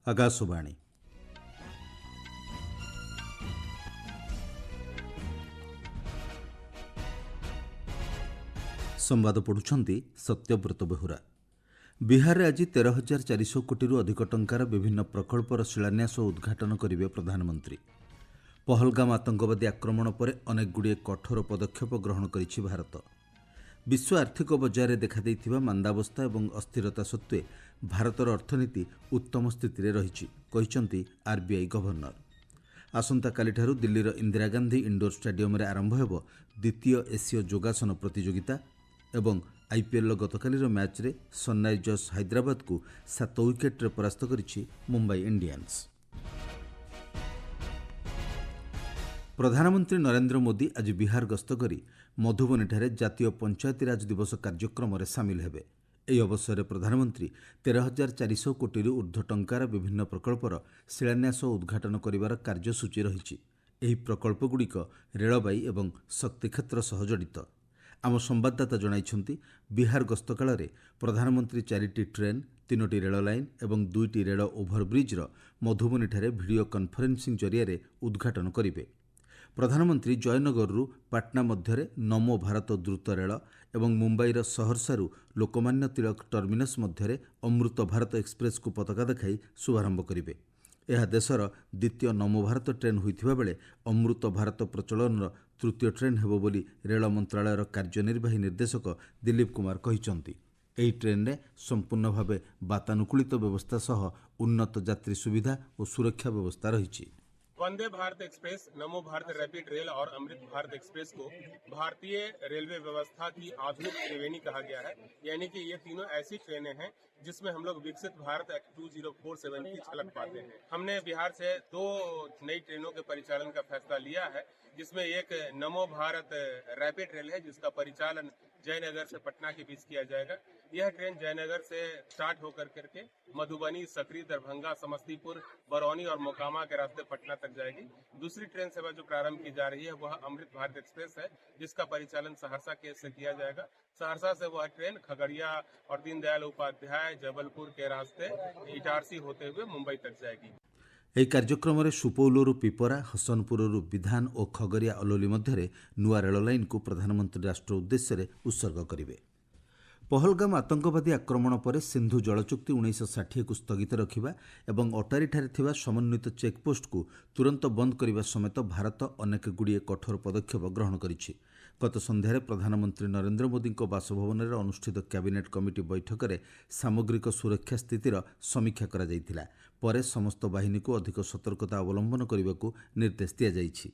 आकाशवाणी संवाद पढ़ुछंती सत्यव्रत बेहुरा। बिहार आज 13,400 कोटी अधिक टंकार विभिन्न प्रकल्पर शिलान्यास और उद्घाटन करेंगे प्रधानमंत्री। पहलगाम आतंकवादी आक्रमण पर अनेक गुड़िए कठोर पदक्षेप ग्रहण करिछि भारत। विश्व आर्थिक बजार में देखा मांदावस्था और अस्थिरता सत्वे भारतर अर्थनीति उत्तम स्थिति में रही आरबीआई गवर्नर। आसंता कालिठारु दिल्लीर इंदिरा गांधी इंडोर स्टाडियम में आरंभ होब द्वितीय एसीय योगासन प्रतियोगिता एवं आईपीएल गतकालीर मैच रे सनराइजर्स हैदराबाद को 7 विकेट रे परास्त करिछि मुंबई इंडियंस। प्रधानमंत्री नरेंद्र मोदी आज बिहार गस्त करी मधुबनीଠାରେ जातीय पंचायती राज दिवस कार्यक्रम में सामिल हेबे। ଏହି ଅବସରରେ ପ୍ରଧାନମନ୍ତ୍ରୀ 13,400 କୋଟିରୁ ଊର୍ଦ୍ଧ୍ୱ ଟଙ୍କାର ବିଭିନ୍ନ ପ୍ରକଳ୍ପର ଶିଳାନ୍ୟାସ ଓ ଉଦ୍ଘାଟନ କରିବାର କାର୍ଯ୍ୟସୂଚୀ ରହିଛି। ଏହି ପ୍ରକଳ୍ପଗୁଡ଼ିକ ରେଳବାଇ ଏବଂ ଶକ୍ତି କ୍ଷେତ୍ର ସହ ଜଡ଼ିତ। ଆମ ସମ୍ବାଦଦାତା ଜଣାଇଛନ୍ତି, ବିହାର ଗସ୍ତ କାଳରେ ପ୍ରଧାନମନ୍ତ୍ରୀ 4ଟି ଟ୍ରେନ୍, 3ଟି ରେଳ ଲାଇନ୍ ଏବଂ 2ଟି ରେଳ ଓଭରବ୍ରିଜ୍ର ମଧୁବନୀଠାରେ ଭିଡ଼ିଓ କନ୍ଫରେନ୍ସିଂ ଜରିଆରେ ଉଦ୍ଘାଟନ କରିବେ। ପ୍ରଧାନମନ୍ତ୍ରୀ ଜୟନଗରରୁ ପାଟନା ମଧ୍ୟରେ ନମୋ ଭାରତ ଦ୍ରୁତ ରେଳ ଏବଂ ମୁମ୍ବାଇର ସହରସାରୁ ଲୋକମାନ୍ୟ ତିଳକ ଟର୍ମିନସ୍ ମଧ୍ୟରେ ଅମୃତ ଭାରତ ଏକ୍ସପ୍ରେସକୁ ପତାକା ଦେଖାଇ ଶୁଭାରମ୍ଭ କରିବେ। ଏହା ଦେଶର ଦ୍ୱିତୀୟ ନମୋ ଭାରତ ଟ୍ରେନ୍ ହୋଇଥିବା ବେଳେ ଅମୃତ ଭାରତ ପ୍ରଚଳନର ତୃତୀୟ ଟ୍ରେନ୍ ହେବ ବୋଲି ରେଳ ମନ୍ତ୍ରଣାଳୟର କାର୍ଯ୍ୟନିର୍ବାହୀ ନିର୍ଦ୍ଦେଶକ ଦିଲ୍ଲୀପ କୁମାର କହିଛନ୍ତି। ଏହି ଟ୍ରେନ୍ରେ ସମ୍ପୂର୍ଣ୍ଣ ଭାବେ ବାତାନୁକୂଳିତ ବ୍ୟବସ୍ଥା ସହ ଉନ୍ନତ ଯାତ୍ରୀ ସୁବିଧା ଓ ସୁରକ୍ଷା ବ୍ୟବସ୍ଥା ରହିଛି। वंदे भारत एक्सप्रेस, नमो भारत रैपिड रेल और अमृत भारत एक्सप्रेस को भारतीय रेलवे व्यवस्था की आधुनिक त्रिवेणी कहा गया है। यानी कि ये तीनों ऐसी ट्रेनें हैं जिसमें हम लोग विकसित भारत एक्ट 2047 की झलक पाते हैं। हमने बिहार से 2 नई ट्रेनों के परिचालन का फैसला लिया है, जिसमें एक नमो भारत रैपिड रेल है जिसका परिचालन जयनगर से पटना के बीच किया जाएगा। यह ट्रेन जयनगर से स्टार्ट होकर करके मधुबनी, सकरी, दरभंगा, समस्तीपुर, बरौनी और मोकामा के रास्ते पटना तक जाएगी। दूसरी ट्रेन सेवा जो प्रारंभ की जा रही है वह अमृत भारत एक्सप्रेस है, जिसका परिचालन सहरसा के से किया जाएगा। सहरसा से वह ट्रेन खगड़िया और दीनदयाल उपाध्याय, जबलपुर के रास्ते इटारसी होते हुए मुंबई तक जाएगी। ଏହି କାର୍ଯ୍ୟକ୍ରମରେ ସୁପୌଲରୁ ପିପରା, ହସନପୁରରୁ ବିଧାନ ଓ ଖଗରିଆ ଅଲୋଲି ମଧ୍ୟରେ ନୂଆ ରେଳ ଲାଇନ୍କୁ ପ୍ରଧାନମନ୍ତ୍ରୀ ରାଷ୍ଟ୍ର ଉଦ୍ଦେଶ୍ୟରେ ଉତ୍ସର୍ଗ କରିବେ। ପହଲଗାମ ଆତଙ୍କବାଦୀ ଆକ୍ରମଣ ପରେ ସିନ୍ଧୁ ଜଳଚୁକ୍ତି 1960କୁ ସ୍ଥଗିତ ରଖିବା ଏବଂ ଅଟାରୀଠାରେ ଥିବା ସମନ୍ୱିତ ଚେକ୍ପୋଷ୍ଟକୁ ତୁରନ୍ତ ବନ୍ଦ କରିବା ସମେତ ଭାରତ ଅନେକଗୁଡ଼ିଏ କଠୋର ପଦକ୍ଷେପ ଗ୍ରହଣ କରିଛି। ଗତ ସନ୍ଧ୍ୟାରେ ପ୍ରଧାନମନ୍ତ୍ରୀ ନରେନ୍ଦ୍ର ମୋଦିଙ୍କ ବାସଭବନରେ ଅନୁଷ୍ଠିତ କ୍ୟାବିନେଟ୍ କମିଟି ବୈଠକରେ ସାମଗ୍ରିକ ସୁରକ୍ଷା ସ୍ଥିତିର ସମୀକ୍ଷା କରାଯାଇଥିଲା। ପରେ ସମସ୍ତ ବାହିନୀକୁ ଅଧିକ ସତର୍କତା ଅବଲମ୍ବନ କରିବାକୁ ନିର୍ଦ୍ଦେଶ ଦିଆଯାଇଛି।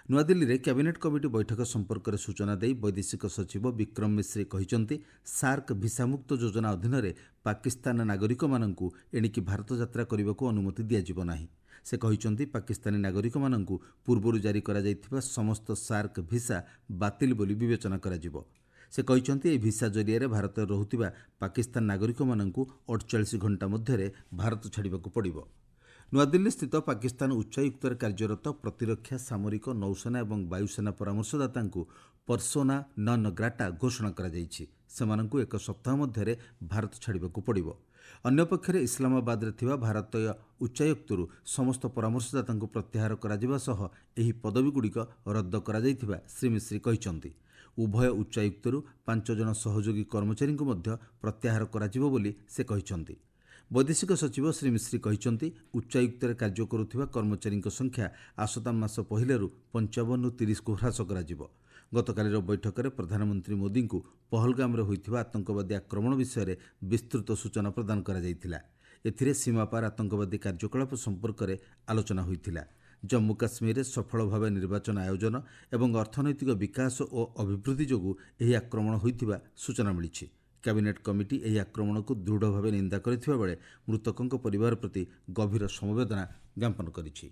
ନୂଆଦିଲ୍ଲୀରେ କ୍ୟାବିନେଟ୍ କମିଟି ବୈଠକ ସମ୍ପର୍କରେ ସୂଚନା ଦେଇ ବୈଦେଶିକ ସଚିବ ବିକ୍ରମ ମିଶ୍ରି କହିଛନ୍ତି, ସାର୍କ ଭିସାମୁକ୍ତ ଯୋଜନା ଅଧୀନରେ ପାକିସ୍ତାନ ନାଗରିକମାନଙ୍କୁ ଏଣିକି ଭାରତ ଯାତ୍ରା କରିବାକୁ ଅନୁମତି ଦିଆଯିବ ନାହିଁ। ସେ କହିଛନ୍ତି, ପାକିସ୍ତାନୀ ନାଗରିକମାନଙ୍କୁ ପୂର୍ବରୁ ଜାରି କରାଯାଇଥିବା ସମସ୍ତ ସାର୍କ ଭିସା ବାତିଲ ବୋଲି ବିବେଚନା କରାଯିବ। ସେ କହିଛନ୍ତି, ଏହି ଭିସା ଜରିଆରେ ଭାରତରେ ରହୁଥିବା ପାକିସ୍ତାନ ନାଗରିକମାନଙ୍କୁ 48 ଘଣ୍ଟା ମଧ୍ୟରେ ଭାରତ ଛାଡ଼ିବାକୁ ପଡ଼ିବ। ନୂଆଦିଲ୍ଲୀସ୍ଥିତ ପାକିସ୍ତାନ ଉଚ୍ଚାୟୁକ୍ତରେ କାର୍ଯ୍ୟରତ ପ୍ରତିରକ୍ଷା, ସାମରିକ, ନୌସେନା ଏବଂ ବାୟୁସେନା ପରାମର୍ଶଦାତାଙ୍କୁ ପର୍ସୋନା ନନ୍ ଗ୍ରାଟା ଘୋଷଣା କରାଯାଇଛି। ସେମାନଙ୍କୁ 1 ସପ୍ତାହ ମଧ୍ୟରେ ଭାରତ ଛାଡ଼ିବାକୁ ପଡ଼ିବ। ଅନ୍ୟପକ୍ଷରେ ଇସଲାମାବାଦରେ ଥିବା ଭାରତୀୟ ଉଚ୍ଚାୟୁକ୍ତରୁ ସମସ୍ତ ପରାମର୍ଶଦାତାଙ୍କୁ ପ୍ରତ୍ୟାହାର କରାଯିବା ସହ ଏହି ପଦବୀଗୁଡ଼ିକ ରଦ୍ଦ କରାଯାଇଥିବା ଶ୍ରୀ ମିଶ୍ରି କହିଛନ୍ତି। ଉଭୟ ଉଚ୍ଚାୟୁକ୍ତରୁ 5 ଜଣ ସହଯୋଗୀ କର୍ମଚାରୀଙ୍କୁ ମଧ୍ୟ ପ୍ରତ୍ୟାହାର କରାଯିବ ବୋଲି ସେ କହିଛନ୍ତି। ବୈଦେଶିକ ସଚିବ ଶ୍ରୀ ମିଶ୍ରି କହିଛନ୍ତି, ଉଚ୍ଚାୟୁକ୍ତରେ କାର୍ଯ୍ୟ କରୁଥିବା କର୍ମଚାରୀଙ୍କ ସଂଖ୍ୟା ଆସନ୍ତା ମାସ 1ରୁ 55ରୁ 30କୁ ହ୍ରାସ କରାଯିବ। ଗତକାଲିର ବୈଠକରେ ପ୍ରଧାନମନ୍ତ୍ରୀ ମୋଦିଙ୍କୁ ପହଲଗାମରେ ହୋଇଥିବା ଆତଙ୍କବାଦୀ ଆକ୍ରମଣ ବିଷୟରେ ବିସ୍ତୃତ ସୂଚନା ପ୍ରଦାନ କରାଯାଇଥିଲା। ଏଥିରେ ସୀମାପାର ଆତଙ୍କବାଦୀ କାର୍ଯ୍ୟକଳାପ ସମ୍ପର୍କରେ ଆଲୋଚନା ହୋଇଥିଲା। ଜମ୍ମୁ କାଶ୍ମୀରରେ ସଫଳ ଭାବେ ନିର୍ବାଚନ ଆୟୋଜନ ଏବଂ ଅର୍ଥନୈତିକ ବିକାଶ ଓ ଅଭିବୃଦ୍ଧି ଯୋଗୁଁ ଏହି ଆକ୍ରମଣ ହୋଇଥିବା ସୂଚନା ମିଳିଛି। କ୍ୟାବିନେଟ୍ କମିଟି ଏହି ଆକ୍ରମଣକୁ ଦୃଢ଼ ଭାବେ ନିନ୍ଦା କରିଥିବା ବେଳେ ମୃତକଙ୍କ ପରିବାର ପ୍ରତି ଗଭୀର ସମବେଦନା ଜ୍ଞାପନ କରିଛି।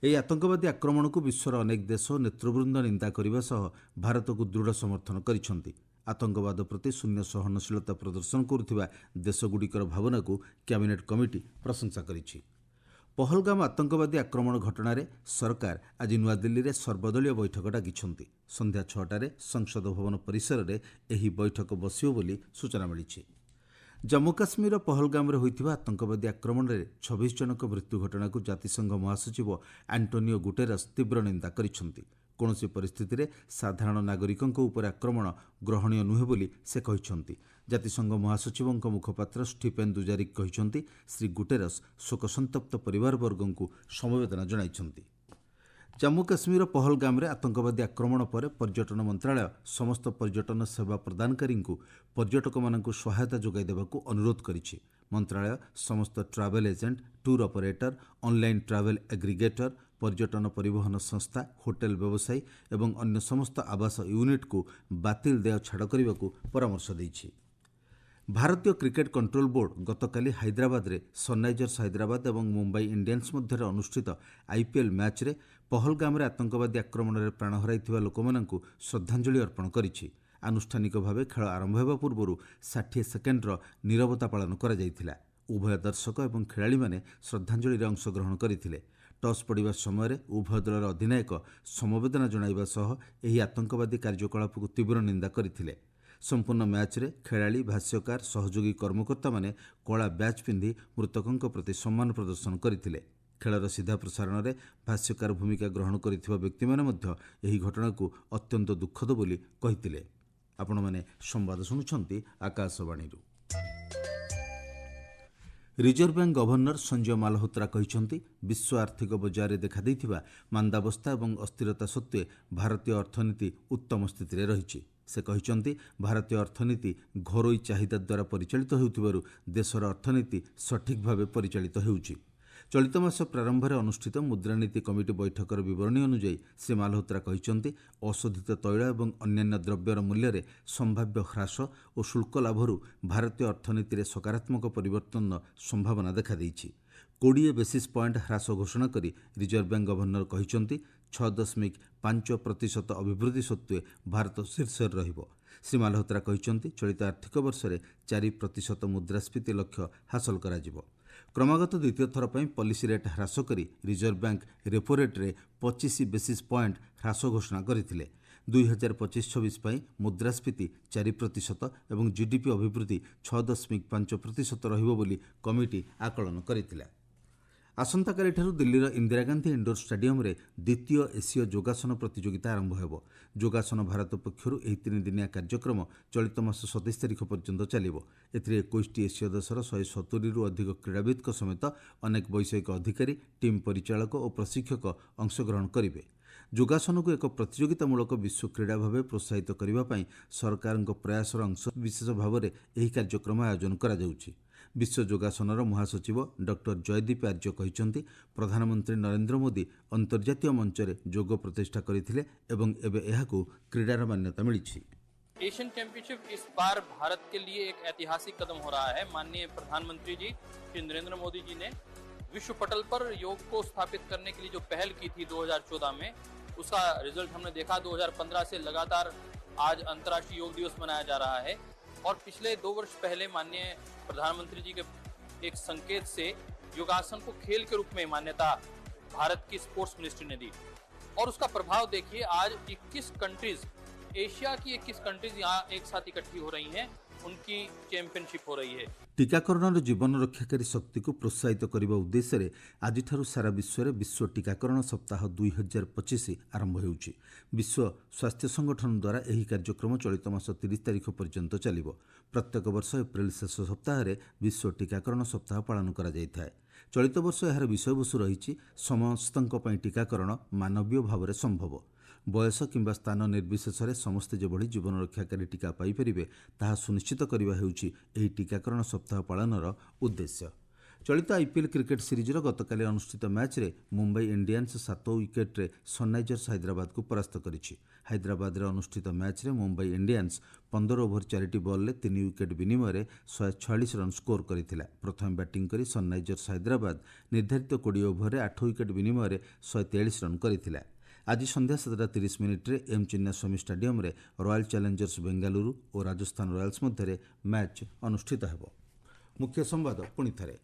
ଏହି ଆତଙ୍କବାଦୀ ଆକ୍ରମଣକୁ ବିଶ୍ୱର ଅନେକ ଦେଶ ଓ ନେତୃବୃନ୍ଦ ନିନ୍ଦା କରିବା ସହ ଭାରତକୁ ଦୃଢ଼ ସମର୍ଥନ କରିଛନ୍ତି। ଆତଙ୍କବାଦ ପ୍ରତି ଶୂନ୍ୟ ସହନଶୀଳତା ପ୍ରଦର୍ଶନ କରୁଥିବା ଦେଶଗୁଡ଼ିକର ଭାବନାକୁ କ୍ୟାବିନେଟ୍ କମିଟି ପ୍ରଶଂସା କରିଛି। ପହଲଗାମ ଆତଙ୍କବାଦୀ ଆକ୍ରମଣ ଘଟଣାରେ ସରକାର ଆଜି ନୂଆଦିଲ୍ଲୀରେ ସର୍ବଦଳୀୟ ବୈଠକ ଡାକିଛନ୍ତି। ସନ୍ଧ୍ୟା 6ଟାରେ ସଂସଦ ଭବନ ପରିସରରେ ଏହି ବୈଠକ ବସିବ ବୋଲି ସୂଚନା ମିଳିଛି। जम्मू काश्मीर पहलगाम में होइथिबा आतंकवादी आक्रमण में 26 जनक मृत्यु घटना को जातिसंघ महासचिव आंटोनियो गुटेरस तीव्र निंदा करिसेंति। कौनसी परिस्थिति रे साधारण नागरिकों उपर आक्रमण ग्रहणीय नुहे बोली से कहिसेंति। जातिसंघ महासचिव मुखपात्र स्टीफेन दुजारिक कहिसेंति श्री गुटेरस शोकसंतप्त परिवारवर्गों को समवेदना जणाइसेंति। जम्मू काश्मीर पहलगाम में आतंकवादी आक्रमण पर पर्यटन मंत्रालय समस्त पर्यटन सेवा प्रदानकारी पर्यटक मानक सहायता जोगाई देवाक अनुरोध करिछि। मंत्रालय समस्त travel agent, tour operator, online travel aggregator, पर्यटन परिवहन संस्था, होटेल व्यवसायी एवं अन्य समस्त आवास यूनिट को बातिल देय छाड़ करने को परामर्श देइछि। भारतीय क्रिकेट कंट्रोल बोर्ड गतकाली हैदराबाद रे सनराइजर्स हैदराबाद और मुंबई इंडियंस मध्य अनुष्ठित आईपीएल मैच रे पहलगाम रे आतंकवादी आक्रमण में प्राण हराइथिबा लोकमानंकु श्रद्धांजलि अर्पण करिछि। आनुष्ठानिक भावे खेल आरंभ होगा पूर्व 60 सेकेंडर नीरवता पालन करा जायथिला। उभय दर्शक और खेलाड़ी माने श्रद्धांजलि अंशग्रहण करथिले। टॉस पड़िबा समय उभय दलर अधिनायक समवेदना जणाइबा सह एही आतंकवादी कार्यकलाप को तीव्र निंदा करथिले। संपूर्ण मैच रे खेलाड़ी, भाष्यकार, सहयोगी कर्मकर्ता माने कला बैच पिंधि मृतकों प्रति सम्मान प्रदर्शन करथिले। खेलर सीधा प्रसारण में भाष्यकार भूमिका ग्रहण करथिबा व्यक्ति माने मध्य एही घटना को अत्यंत दुखद बोली कहिथिले। आपण माने संवाद सुनुछंती Akashvani. Reserve bank governor Sanjay Malhotra कहिसेंति विश्व आर्थिक बजार में देखा देइथिबा मांदावस्था और अस्थिरता सत्वे भारतीय अर्थनीति उत्तम स्थिति में रहिछि। से कहिसेंति भारतीय अर्थनीति घरोई चाहिदा द्वारा परिचालित हेउथिबारु देशर अर्थनीति सठिक भावे परिचालित हेउछि। चलित मास प्रारंभ में अनुष्ठित मुद्रानीति कमिटी बैठकर विवरणी अनुଯାयी श्री मालहोत्रा कहिसेंति अशोधित तैल और अन्यान्य द्रव्यर मूल्य में संभाव्य ह्रास और शुल्क लाभरू भारतीय अर्थनीति में सकारात्मक परिवर्तन संभावना देखा देइछि। 20 बेसिस पॉइंट ह्रास घोषणा करी रिजर्व बैंक गवर्नर कहिसेंति 6.5% अभिवृद्धि सत्वे भारत शीर्ष रहिबो। श्री मालहोत्रा कहिसेंति चलित आर्थिक वर्ष में 4% मुद्रास्फीति लक्ष्य हासिल कराजिबो। क्रमागत द्वितीय थर पर पॉलिसी रेट ह्रास करी रिजर्व बैंक रेपो रेट रे 25 बेसिस पॉइंट ह्रास घोषणा करथिले। 2025-26 पर मुद्रास्फीति 4% और जीडीपी अभिवृद्धि 6.5% रहिबो बोली कमिटी आकलन करथिला। आसंताकाली दिल्लीर इंदिरा गांधी इंडोर स्टेडियम रे द्वितीय एसीय योगासन प्रतियोगिता आरंभ होब। योगासन भारत पक्षरु एही 3 दिनिया कार्यक्रम चलित मास 27 तारिख पर्यंत चलिबो। एथिरे 21 एसीय देशर 170 रु अधिक क्रीड़ाविद समेत अनेक वैषयिक अधिकारी, टीम परिचालक और प्रशिक्षक अंशग्रहण करिवे। योगासन को एक प्रतियोगितामूलक विश्व क्रीड़ा भाव प्रोत्साहित करने सरकार प्रयासर अंश विशेष भाव में यह कार्यक्रम आयोजन करा जाउछि। विश्व योगासनर महासचिव डॉक्टर जयदीप आर्य कहिसेंति प्रधानमंत्री नरेंद्र मोदी अंतर्जातीय मंच में योग प्रतिष्ठा करथिले एवं एबे एहाकू क्रीडार मान्यता मिलिछि। एशियन चैंपियनशिप इस बार भारत के लिए एक ऐतिहासिक कदम हो रहा है। माननीय प्रधानमंत्री जी श्री नरेंद्र मोदी जी ने विश्व पटल पर योग को स्थापित करने के लिए जो पहल की थी 2014 में, उसका रिजल्ट हमने देखा। 2015 से लगातार आज अंतर्राष्ट्रीय योग दिवस मनाया जा रहा है और पिछले 2 वर्ष पहले माननीय प्रधानमंत्री जी के एक संकेत से योगासन को खेल के रूप में मान्यता भारत की स्पोर्ट्स मिनिस्ट्री ने दी और उसका प्रभाव देखिए। आज 21 कंट्रीज, एशिया की 21 कंट्रीज यहाँ एक साथ इकट्ठी हो रही हैं, उनकी चैंपियनशिप हो रही है। टीकाकरण जीवन रक्षाकारी शक्ति को प्रोत्साहित करने उद्देश्य आज सारा विश्व में विश्व टीकाकरण सप्ताह 2025 आरंभ होउछि। विश्व स्वास्थ्य संगठन द्वारा यह कार्यक्रम चलित मास 30 तारिख पर्यंत चलिबो। प्रत्येक वर्ष एप्रिल शेष सप्ताह में विश्व टीकाकरण सप्ताह पालन करा जायथाय। चलित वर्ष यार विषयवस्तु रही समस्तंक पई टीकाकरण मानवीय भाव में संभव। बयस किंबा स्थान निर्विशेष समस्ते जेभଳି जीवन रक्षाकारी टीका पाइपर ताहा सुनिश्चित करने हेउछि एही टीकाकरण सप्ताह पालनर उद्देश्य। चलित आईपीएल क्रिकेट सीरीजर गतकाली अनुष्ठित मैच रे मुंबई इंडियंस 7 विकेट रे सनराइजर्स हैदराबाद को परास्त करिछि। हैदराबाद रे अनुष्ठित मैच रे मुंबई इंडियंस 15 ओवर 4 बॉल रे 3 विकेट विनिमय 146 रन स्कोर करथिला। प्रथम बैटिंग करी सनराइजर्स हैदराबाद निर्धारित 20 ओवर रे 8 विकेट विनिमय 143 रन करथिला। आज संध्या 7:30 रे एम चिन्नास्वामी स्टेडियम रे रॉयल चैलेंजर्स बेंगालुरु और राजस्थान रॉयल्स मध्य मैच अनुष्ठित हेबो। मुख्य संवाद पुणी थे।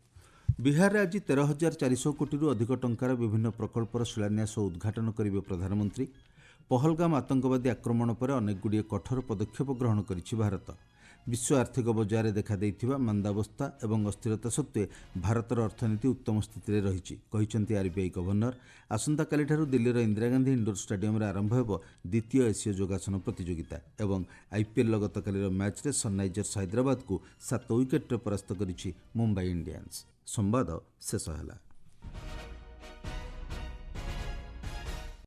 बिहार में आज 13,400 कोटी अधिक टंकार विभिन्न प्रकल्पर शिलान्यास और उद्घाटन करेंगे प्रधानमंत्री। पहलगाम आतंकवादी आक्रमण पर अनेक गुड़िए कठोर पदक्षेप ग्रहण करिछि भारत। विश्व आर्थिक बजार देखा देइथिबा मंदावस्था एवं अस्थिरता सत्वे भारतर अर्थनीति उत्तम स्थिति रही आरबीआई गवर्नर। आसंताकालिठारु दिल्लीर इंदिरा गांधी इंडोर स्टाडियम आरंभ हेब द्वितीय एसीय योगासन प्रतियोगिता एवं आईपीएल गतकालीर मैच रे सनराइजर्स हैदराबाद को 7 विकेट परास्त करिछि मुंबई इंडियंस। संवाद शेष होला।